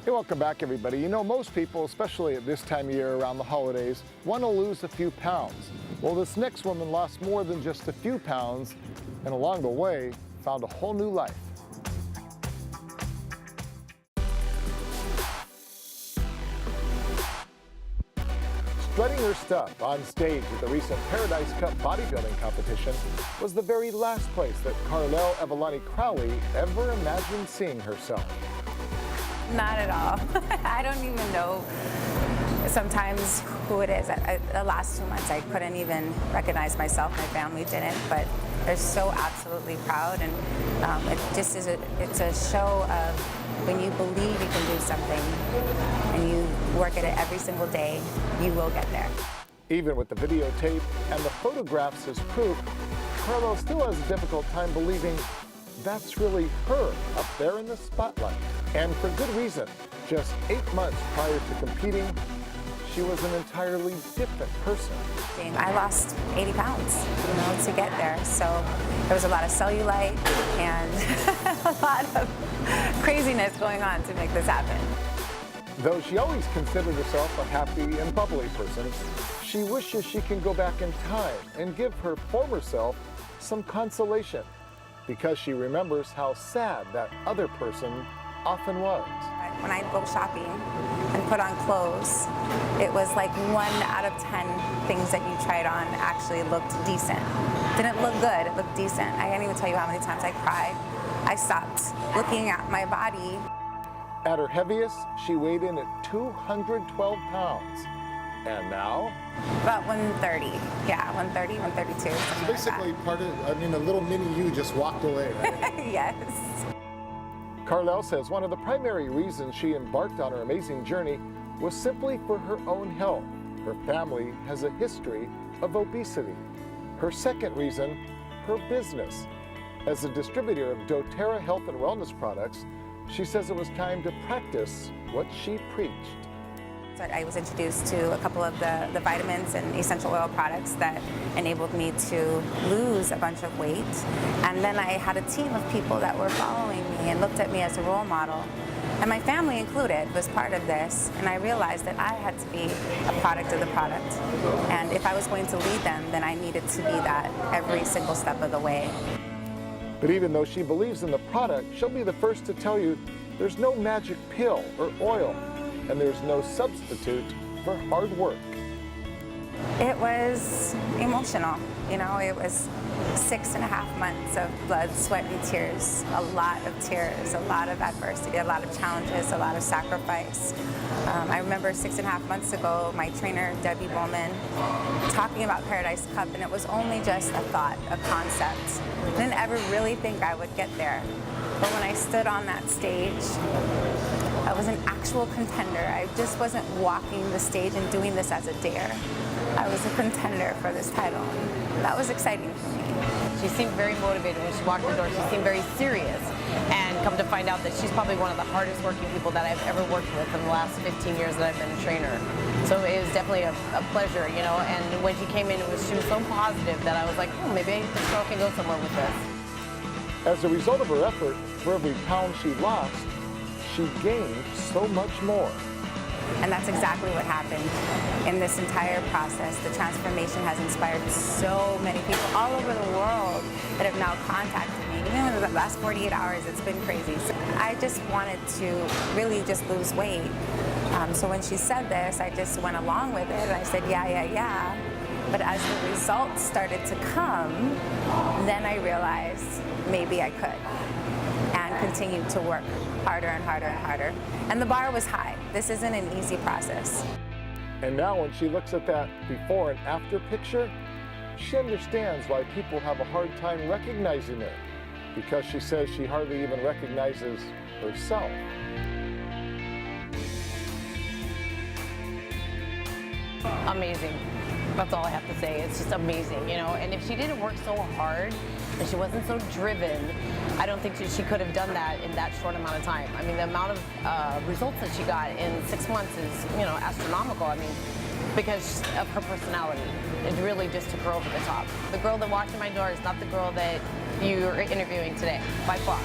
Hey, welcome back, everybody. You know, most people, especially at this time of year around the holidays, want to lose a few pounds. Well, this next woman lost more than just a few pounds, and along the way, found a whole new life. Strutting her stuff on stage at the recent Paradise Cup bodybuilding competition was the very last place that Karlel Ewalani Crowley ever imagined seeing herself. Not at all. I don't even know sometimes who it is. The last 2 months I couldn't even recognize myself. My family didn't, but they're so absolutely proud, and it just is it's a show of when you believe you can do something and you work at it every single day, you will get there. Even with the videotape and the photographs as proof, Karlel still has a difficult time believing that's really her up there in the spotlight. And for good reason. Just 8 months prior to competing, she was an entirely different person. I lost 80 pounds, to get there. So there was a lot of cellulite and a lot of craziness going on to make this happen. Though she always considered herself a happy and bubbly person, she wishes she can go back in time and give her former self some consolation, because she remembers how sad that other person often was. When I go shopping and put on clothes, it was like 1 out of 10 things that you tried on actually looked decent. Didn't look good, it looked decent. I can't even tell you how many times I cried. I stopped looking at my body. At her heaviest, she weighed in at 212 pounds. And now? About 130, yeah, 130, 132. So basically a little mini you just walked away, right? Yes. Karlel says one of the primary reasons she embarked on her amazing journey was simply for her own health. Her family has a history of obesity. Her second reason, her business. As a distributor of doTERRA health and wellness products, she says it was time to practice what she preached. So I was introduced to a couple of the vitamins and essential oil products that enabled me to lose a bunch of weight. And then I had a team of people that were following me and looked at me as a role model. And my family included was part of this. And I realized that I had to be a product of the product. And if I was going to lead them, then I needed to be that every single step of the way. But even though she believes in the product, she'll be the first to tell you there's no magic pill or oil, and there's no substitute for hard work. It was emotional, it was 6.5 months of blood, sweat, and tears. A lot of tears, a lot of adversity, a lot of challenges, a lot of sacrifice. I remember 6.5 months ago, my trainer, Debbie Bowman, talking about Paradise Cup, and it was only just a thought, a concept. I didn't ever really think I would get there. But when I stood on that stage, I was an actual contender. I just wasn't walking the stage and doing this as a dare. I was a contender for this title. That was exciting for me. She seemed very motivated when she walked the door. She seemed very serious. And come to find out that she's probably one of the hardest working people that I've ever worked with in the last 15 years that I've been a trainer. So it was definitely a pleasure, and when she came in, she was so positive that I was like, oh, maybe this girl can go somewhere with this. As a result of her effort, for every pound she lost, she gained so much more. And that's exactly what happened in this entire process. The transformation has inspired so many people all over the world that have now contacted me. Even in the last 48 hours, it's been crazy. So I just wanted to really just lose weight. So when she said this, I just went along with it. And I said, yeah. But as the results started to come, then I realized maybe I could, and continued to work harder and harder and harder. And the bar was high. This isn't an easy process. And now when she looks at that before and after picture, she understands why people have a hard time recognizing her, because she says she hardly even recognizes herself. Amazing. That's all I have to say. It's just amazing, And if she didn't work so hard and she wasn't so driven, I don't think she could have done that in that short amount of time. I mean, the amount of results that she got in 6 months is, astronomical. I mean, because of her personality. It really just took her over the top. The girl that walked in my door is not the girl that you're interviewing today, by far.